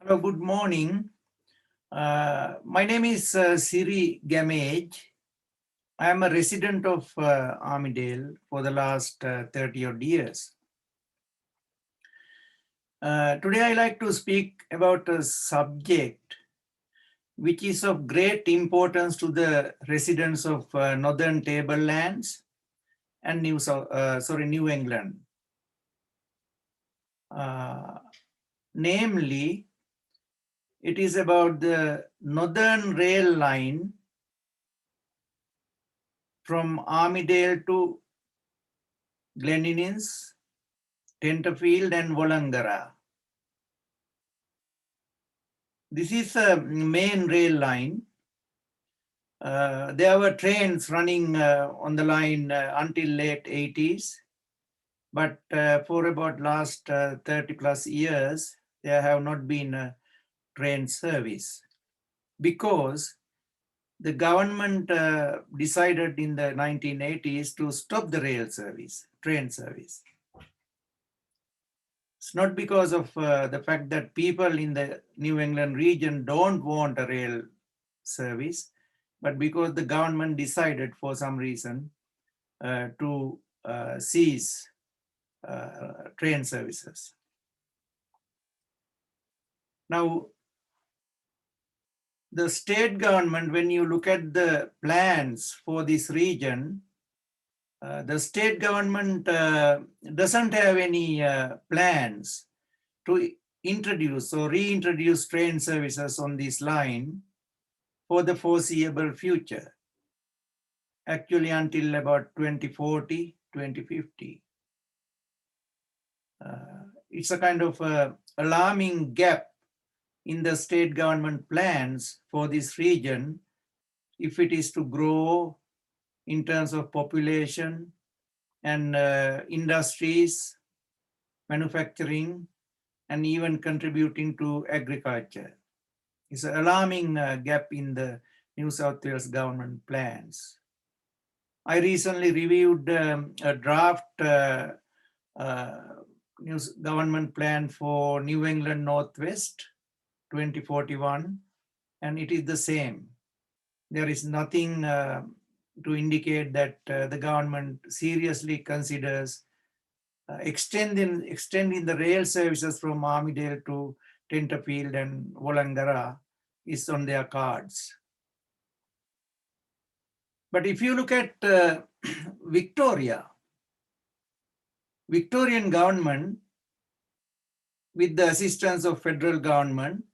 Hello, good morning. My name is Siri Gamage. I am a resident of Armidale for the last 30 odd years. Today I like to speak about a subject which is of great importance to the residents of northern Tablelands and New England. Namely, it is about the northern rail line from Armidale to Gleninnes, Tenterfield and Wallangarra. This is a main rail line. There were trains running on the line until late 80s, but for about last 30 plus years, there have not been a train service because the government decided in the 1980s to stop the train service. It's not because of the fact that people in the New England region don't want a rail service, but because the government decided for some reason to cease train services. Now, the state government, when you look at the plans for this region, the state government doesn't have any plans to introduce or reintroduce train services on this line for the foreseeable future, actually until about 2040, 2050. It's a kind of alarming gap in the state government plans for this region if it is to grow in terms of population and industries, manufacturing, and even contributing to agriculture. It's an alarming gap in the New South Wales government plans. I recently reviewed a draft new government plan for New England Northwest 2041, and it is the same. There is nothing to indicate that the government seriously considers extending the rail services from Armidale to Tenterfield and Wallangarra is on their cards. But if you look at Victorian government, with the assistance of federal government,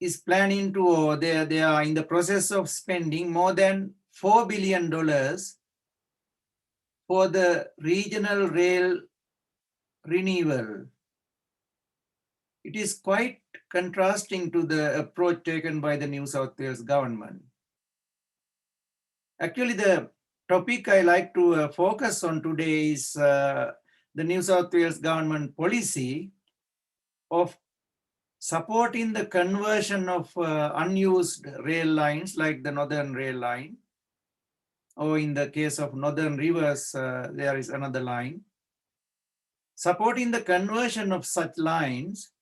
is planning to, or they are in the process of spending more than $4 billion for the regional rail renewal. It is quite contrasting to the approach taken by the New South Wales government. Actually, the topic I like to focus on today is the New South Wales government policy of supporting the conversion of unused rail lines like the Northern Rail Line, or in the case of Northern Rivers, there is another line. Supporting the conversion of such lines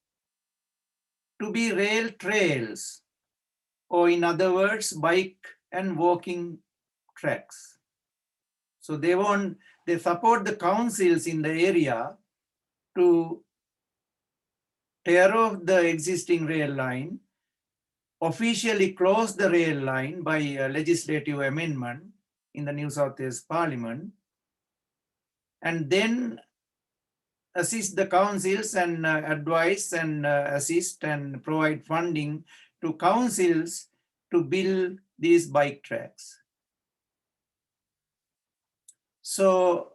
to be rail trails, or in other words, bike and walking tracks. So they support the councils in the area to tear off the existing rail line, officially close the rail line by a legislative amendment in the New South Wales Parliament, and then assist the councils and advise and assist and provide funding to councils to build these bike tracks. So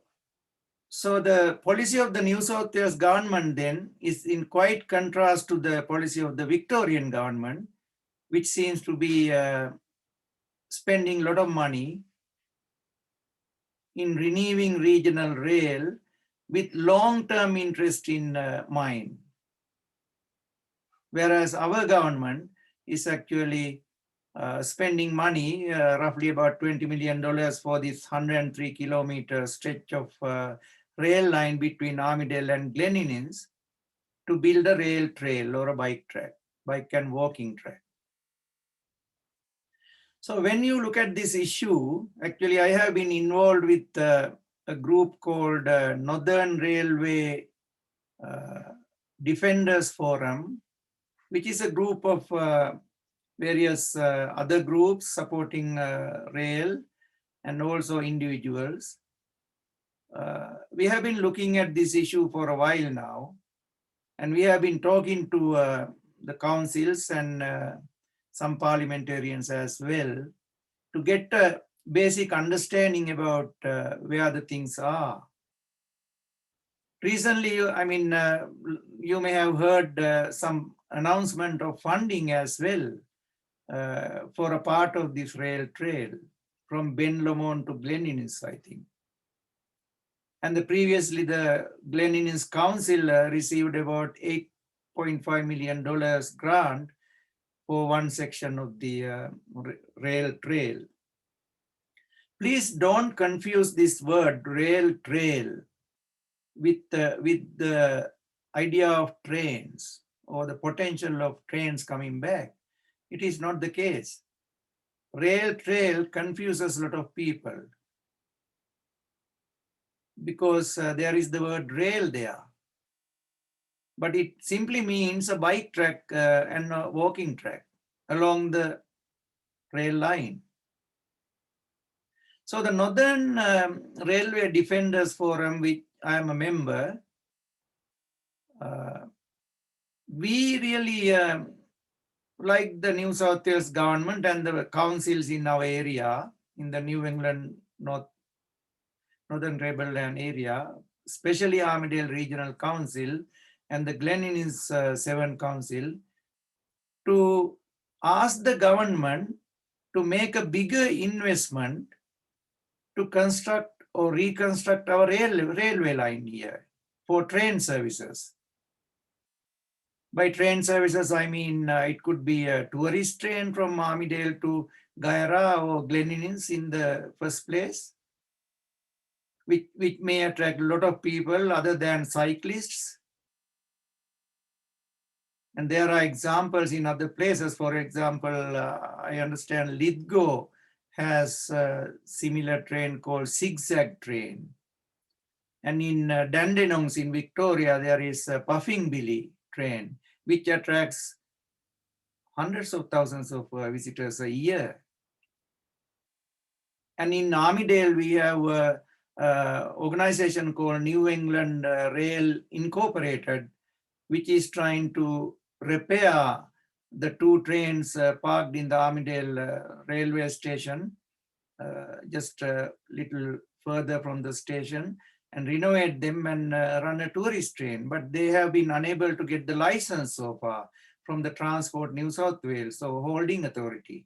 the policy of the New South Wales government then is in quite contrast to the policy of the Victorian government, which seems to be spending a lot of money in renewing regional rail with long-term interest in mind. Whereas our government is actually spending money, roughly about $20 million for this 103 kilometer stretch of rail line between Armidale and Gleninnes, to build a rail trail or a bike track, bike and walking track. So when you look at this issue, actually I have been involved with a group called Northern Railway Defenders Forum, which is a group of various other groups supporting rail and also individuals. We have been looking at this issue for a while now, and we have been talking to the councils and some parliamentarians as well to get a basic understanding about where the things are. Recently, I mean, you may have heard some announcement of funding as well for a part of this rail trail from Ben Lomond to Glen Innes, I think. And previously the Glen Innes Council received about $8.5 million grant for one section of the rail trail. Please don't confuse this word rail trail with the idea of trains or the potential of trains coming back. It is not the case. Rail trail confuses a lot of people because there is the word rail there. But it simply means a bike track and a walking track along the rail line. So the Northern Railway Defenders Forum, which I am a member, we really like the New South Wales government and the councils in our area, in the New England Northern Tablelands area, especially Armidale Regional Council and the Glen Innes 7 Council, to ask the government to make a bigger investment to construct or reconstruct our railway line here for train services. By train services, I mean it could be a tourist train from Armidale to Guyra or Glen Innes in the first place, which may attract a lot of people other than cyclists. And there are examples in other places. For example, I understand Lithgow has a similar train called zigzag train. And in Dandenongs in Victoria, there is a Puffing Billy train, which attracts hundreds of thousands of visitors a year. And in Armidale, we have an organization called New England Rail Incorporated, which is trying to repair the two trains parked in the Armidale railway station, just a little further from the station, and renovate them and run a tourist train. But they have been unable to get the license so far from the Transport New South Wales, so holding authority.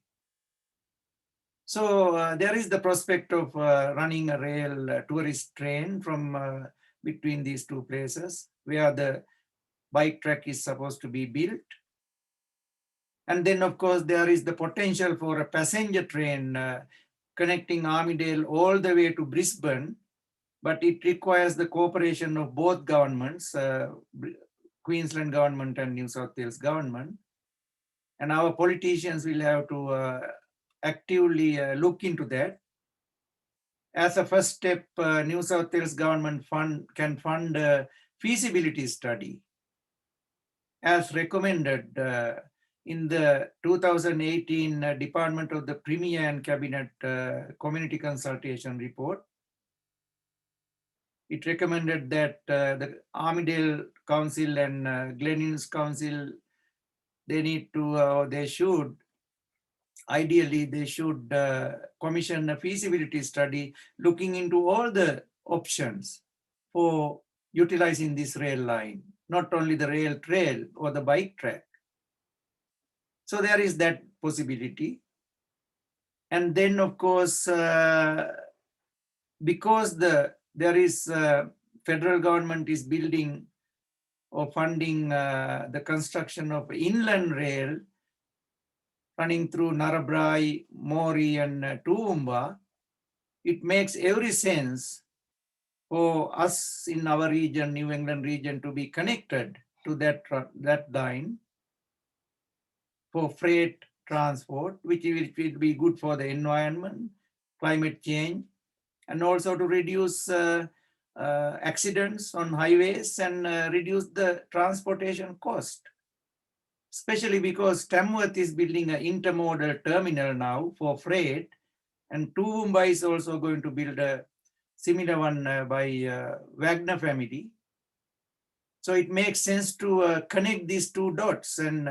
So there is the prospect of running a rail tourist train from between these two places where the bike track is supposed to be built. And then of course there is the potential for a passenger train connecting Armidale all the way to Brisbane, but it requires the cooperation of both governments, Queensland government and New South Wales government. And our politicians will have to actively look into that. As a first step, New South Wales government can fund a feasibility study as recommended in the 2018 Department of the Premier and Cabinet Community Consultation Report. It recommended that the Armidale Council and Glen Innes Council, they should commission a feasibility study looking into all the options for utilizing this rail line, not only the rail trail or the bike track. So there is that possibility. And then of course, because there is federal government is building or funding the construction of inland rail running through Narrabri, Moree and Toowoomba, it makes every sense for us in our region, New England region, to be connected to that line for freight transport, which will be good for the environment, climate change, and also to reduce accidents on highways and reduce the transportation cost. Especially because Tamworth is building an intermodal terminal now for freight, and Toowoomba is also going to build a similar one by Wagner family. So it makes sense to connect these two dots and,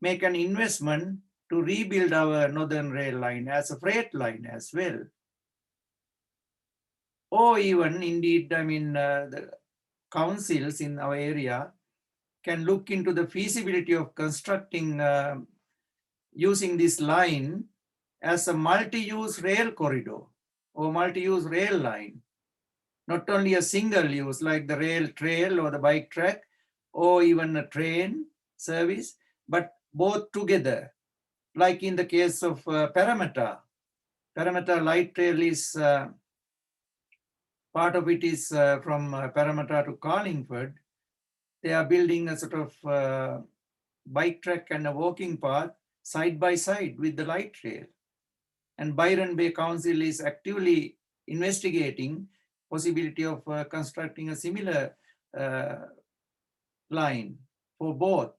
make an investment to rebuild our northern rail line as a freight line as well. Or even, indeed, the councils in our area can look into the feasibility of constructing, using this line as a multi-use rail corridor or multi-use rail line. Not only a single use like the rail trail or the bike track or even a train service, but both together, like in the case of Parramatta. Parramatta light rail is, part of it is from Parramatta to Carlingford. They are building a sort of bike track and a walking path side by side with the light rail. And Byron Bay Council is actively investigating possibility of constructing a similar line for both.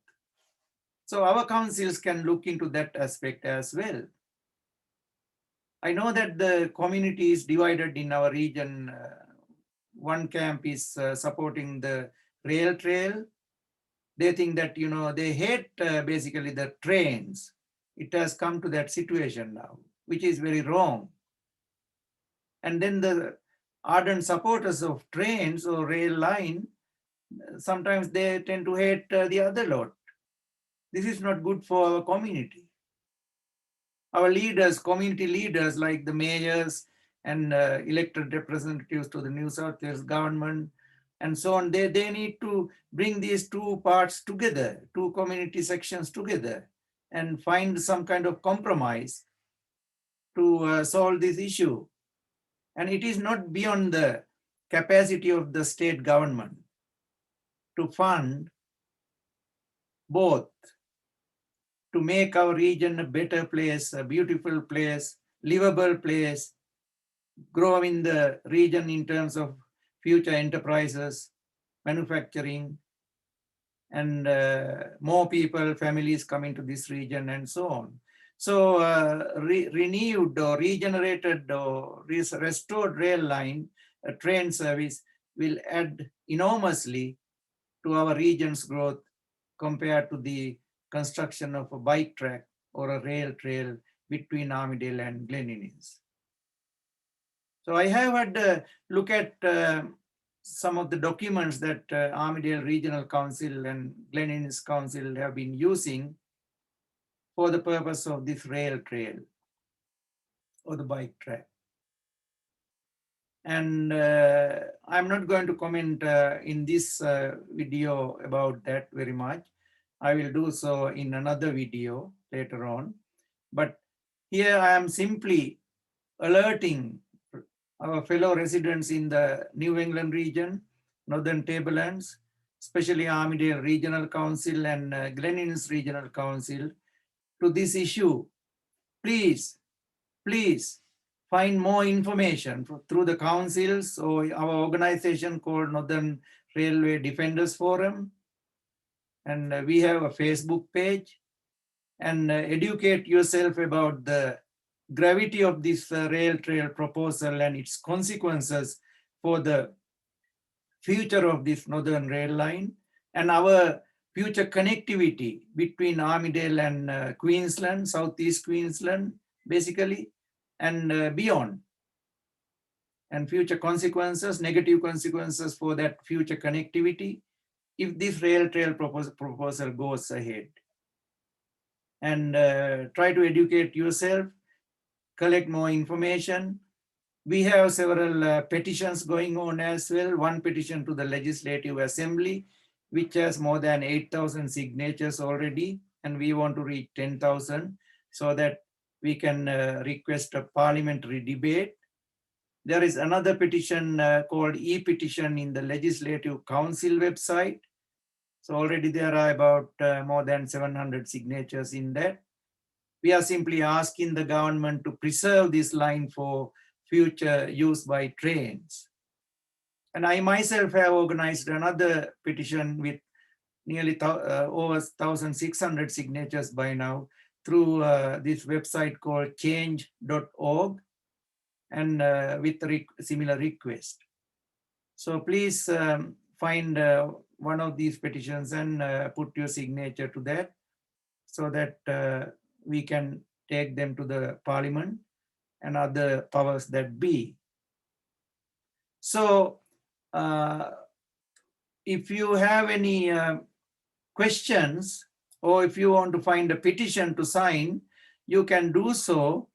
So our councils can look into that aspect as well. I know that the community is divided in our region. One camp is supporting the rail trail. They think that, they hate basically the trains. It has come to that situation now, which is very wrong. And then the ardent supporters of trains or rail line, sometimes they tend to hate the other lot. This is not good for our community. Our leaders, community leaders like the mayors and elected representatives to the New South Wales government and so on, they need to bring these two parts together, two community sections together, and find some kind of compromise to solve this issue. And it is not beyond the capacity of the state government to fund both, to make our region a better place, a beautiful place, livable place, grow in the region in terms of future enterprises, manufacturing, and more people, families coming to this region and so on. So renewed or regenerated or restored rail line, a train service will add enormously to our region's growth compared to the construction of a bike track or a rail trail between Armidale and Glen Innes. So I have had a look at some of the documents that Armidale Regional Council and Glen Innes Council have been using for the purpose of this rail trail or the bike track. And I'm not going to comment in this video about that very much. I will do so in another video later on. But here I am simply alerting our fellow residents in the New England region, Northern Tablelands, especially Armidale Regional Council and Glen Innes Regional Council, to this issue. Please find more information through the councils or our organization called Northern Railway Defenders Forum. And we have a Facebook page, and educate yourself about the gravity of this rail trail proposal and its consequences for the future of this northern rail line and our future connectivity between Armidale and Queensland, Southeast Queensland, basically, and beyond. And future consequences, negative consequences for that future connectivity if this rail trail proposal goes ahead. And try to educate yourself, collect more information. We have several petitions going on as well. One petition to the Legislative Assembly, which has more than 8,000 signatures already, and we want to reach 10,000 so that we can request a parliamentary debate There is another petition called e-petition in the Legislative Council website. So already there are about more than 700 signatures in that. We are simply asking the government to preserve this line for future use by trains. And I myself have organized another petition with nearly over 1,600 signatures by now through this website called change.org and with similar request. So please find one of these petitions and put your signature to that so that we can take them to the parliament and other powers that be. So if you have any questions, or if you want to find a petition to sign, you can do so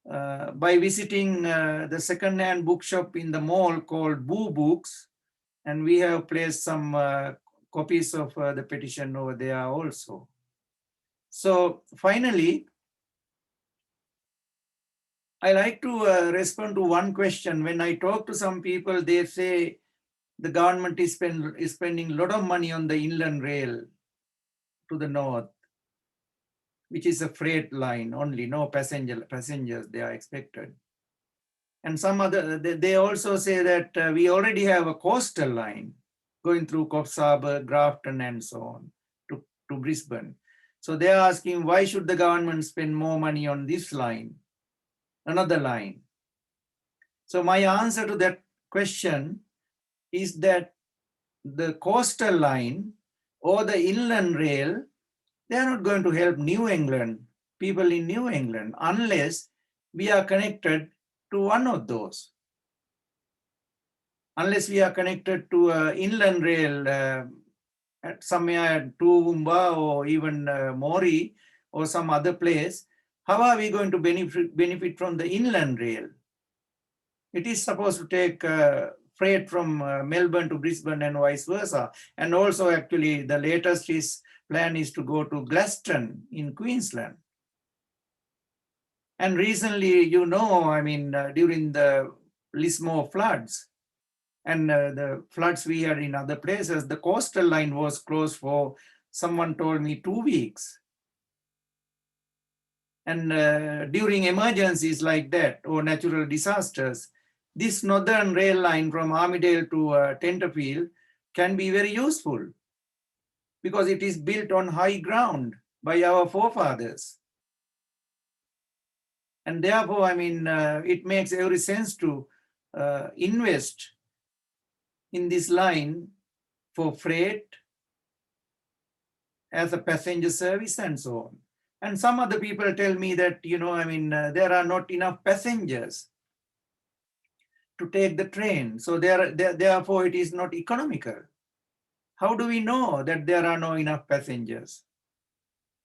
by visiting the second-hand bookshop in the mall called Boo Books, and we have placed some copies of the petition over there also. So finally, I like to respond to one question. When I talk to some people, they say the government is spending a lot of money on the inland rail to the north, which is a freight line only, no passengers they are expected. And some other, they also say that we already have a coastal line going through Coffs Harbour, Grafton, and so on to Brisbane. So they're asking, why should the government spend more money on this line, another line? So my answer to that question is that the coastal line or the inland rail, they are not going to help New England, people in New England, unless we are connected to one of those. Unless we are connected to inland rail at somewhere at Toowoomba or even Moree or some other place, how are we going to benefit from the inland rail? It is supposed to take freight from Melbourne to Brisbane and vice versa. And also actually the latest plan is to go to Glaston in Queensland. And recently, you know, I mean, during the Lismore floods and the floods we had in other places, the coastal line was closed for, someone told me, 2 weeks. And during emergencies like that or natural disasters, this northern rail line from Armidale to Tenterfield can be very useful because it is built on high ground by our forefathers. And therefore, I mean, it makes every sense to invest in this line for freight, as a passenger service and so on. And some other people tell me that, you know, I mean, there are not enough passengers to take the train. So therefore it is not economical. How do we know that there are not enough passengers?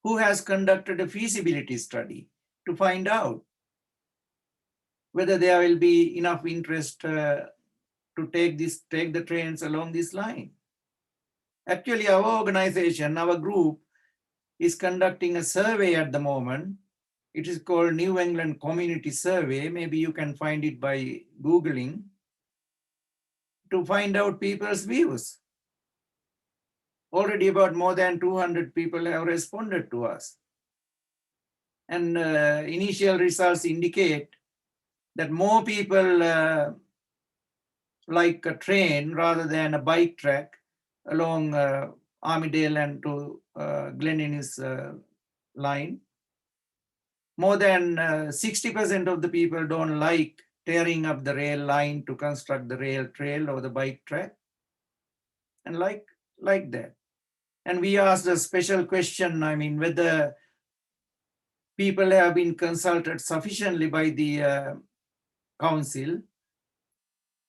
Who has conducted a feasibility study to find out whether there will be enough interest to take the trains along this line? Actually, our organization, our group, is conducting a survey at the moment. It is called New England Community Survey. Maybe you can find it by Googling, to find out people's views. Already about more than 200 people have responded to us. And initial results indicate that more people like a train rather than a bike track along Armidale and to Glen Innes line. More than 60% of the people don't like tearing up the rail line to construct the rail trail or the bike track, and like that. And we asked a special question, I mean, whether people have been consulted sufficiently by the council.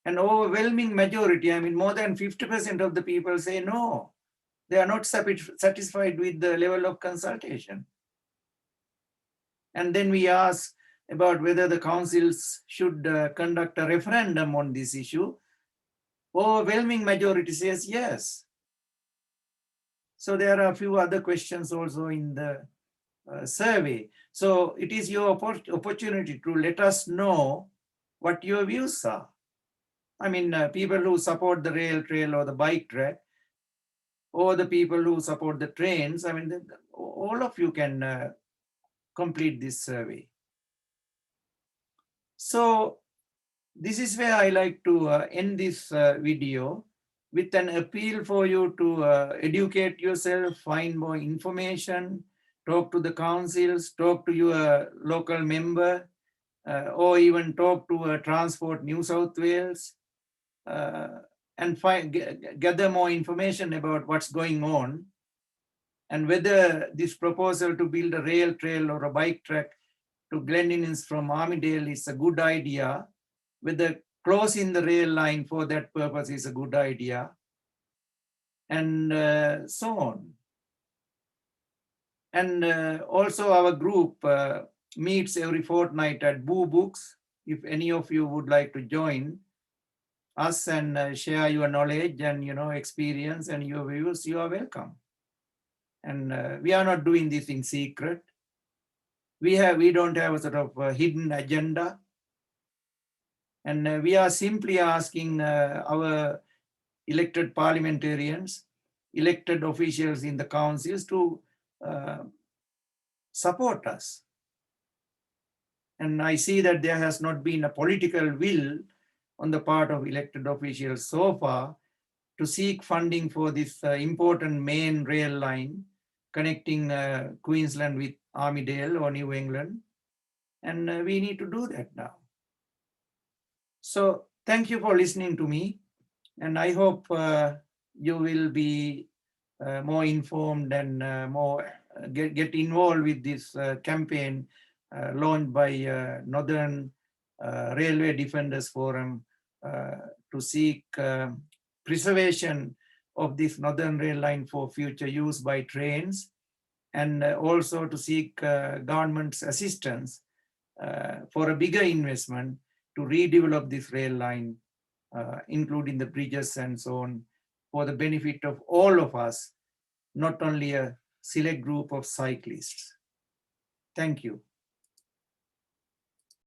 An overwhelming majority, I mean, more than 50% of the people say no, they are not satisfied with the level of consultation. And then we ask about whether the councils should conduct a referendum on this issue. Overwhelming majority says yes. So there are a few other questions also in the survey. So it is your opportunity to let us know what your views are. I mean, people who support the rail trail or the bike track, or the people who support the trains. I mean, all of you can complete this survey. So this is where I like to end this video with an appeal for you to educate yourself, find more information, talk to the councils, talk to your local member, or even talk to Transport New South Wales, and gather more information about what's going on, and whether this proposal to build a rail trail or a bike track to Glendinnings from Armidale is a good idea, whether closing the rail line for that purpose is a good idea, and so on. And also our group meets every fortnight at Boo Books. If any of you would like to join us and share your knowledge and experience and your views, you are welcome. And we are not doing this in secret. We don't have a sort of hidden agenda. And we are simply asking our elected parliamentarians, elected officials in the councils to support us. And I see that there has not been a political will on the part of elected officials so far to seek funding for this important main rail line connecting Queensland with Armidale or New England. And we need to do that now. So thank you for listening to me. And I hope you will be more informed and more get involved with this campaign launched by Northern Railway Defenders Forum to seek preservation of this Northern Rail line for future use by trains, and also to seek government's assistance for a bigger investment to redevelop this rail line, including the bridges and so on, for the benefit of all of us, not only a select group of cyclists. Thank you.